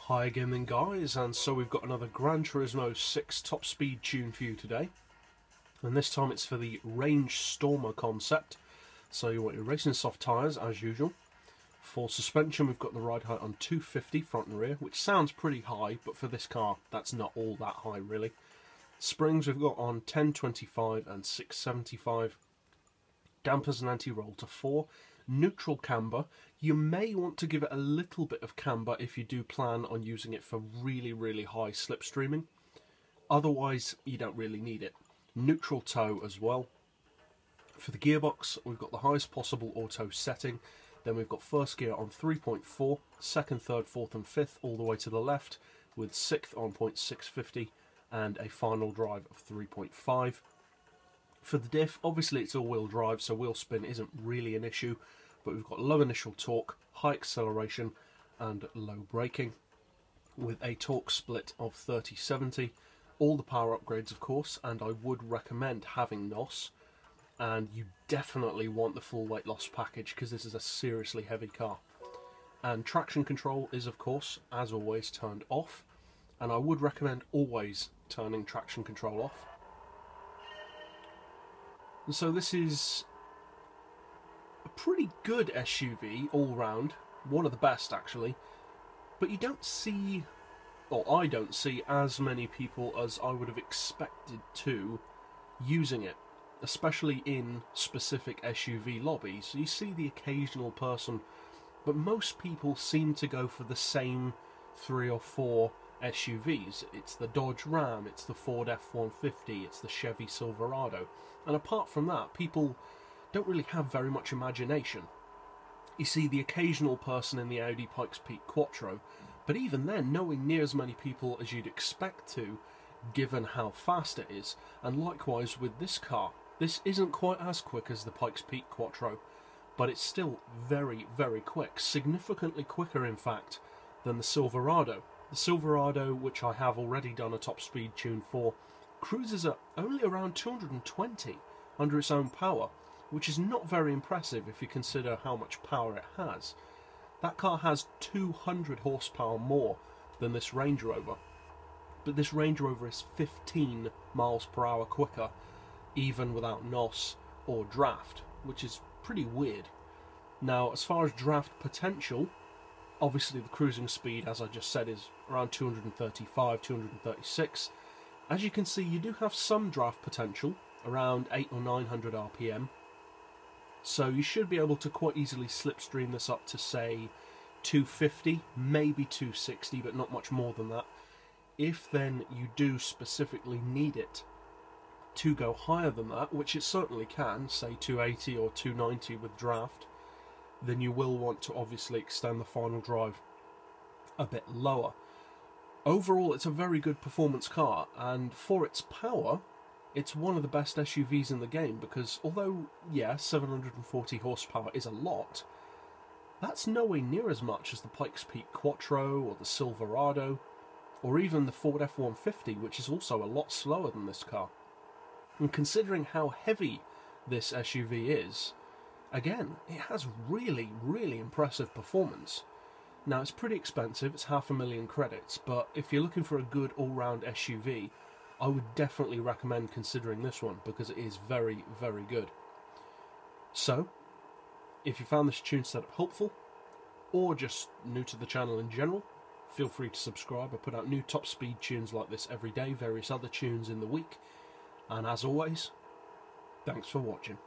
Hi again then guys, and so we've got another GranTurismo 6 top speed tune for you today, and this time it's for the Range Stormer concept. So you want your racing soft tyres as usual. For suspension we've got the ride height on 250 front and rear, which sounds pretty high, but for this car that's not all that high really. Springs we've got on 1025 and 675. Dampers and anti-roll to 4. Neutral camber. You may want to give it a little bit of camber if you do plan on using it for really high slipstreaming. Otherwise you don't really need it. Neutral tow as well. For the gearbox we've got the highest possible auto setting. Then we've got first gear on 3.4, second, third, fourth and fifth all the way to the left, with sixth on 0.650 and a final drive of 3.5. For the diff, obviously it's all-wheel drive, so wheel spin isn't really an issue, but we've got low initial torque, high acceleration and low braking, with a torque split of 30-70. All the power upgrades of course, and I would recommend having NOS, and you definitely want the full weight loss package because this is a seriously heavy car. And traction control is of course, as always, turned off, and I would recommend always turning traction control off. And so this is a pretty good SUV all round, one of the best actually, but you don't see, or I don't see, as many people as I would have expected to using it, especially in specific SUV lobbies. You see the occasional person, but most people seem to go for the same 3 or 4 SUVs. It's the Dodge Ram, it's the Ford F-150, it's the Chevy Silverado, and apart from that people don't really have very much imagination. You see the occasional person in the Audi Pikes Peak Quattro, but even then nowhere near as many people as you'd expect to, given how fast it is. And likewise with this car, this isn't quite as quick as the Pikes Peak Quattro, but it's still very quick, significantly quicker in fact than the Silverado. The Silverado, which I have already done a top speed tune for, cruises at only around 220 under its own power, which is not very impressive if you consider how much power it has. That car has 200 horsepower more than this Range Rover, but this Range Rover is 15 miles per hour quicker, even without NOS or draft, which is pretty weird. Now, as far as draft potential, obviously the cruising speed, as I just said, is around 235, 236. As you can see, you do have some draft potential, around 800 or 900 RPM. So you should be able to quite easily slipstream this up to, say, 250, maybe 260, but not much more than that. If then you do specifically need it to go higher than that, which it certainly can, say 280 or 290 with draft, then you will want to obviously extend the final drive a bit lower. Overall, it's a very good performance car, and for its power, it's one of the best SUVs in the game, because although, yeah, 740 horsepower is a lot, that's nowhere near as much as the Pikes Peak Quattro or the Silverado, or even the Ford F-150, which is also a lot slower than this car. And considering how heavy this SUV is, again, it has really impressive performance. Now, it's pretty expensive, it's $500,000 credits, but if you're looking for a good all-round SUV, I would definitely recommend considering this one, because it is very good. So, if you found this tune setup helpful, or just new to the channel in general, feel free to subscribe. I put out new top speed tunes like this every day, various other tunes in the week, and as always, thanks for watching.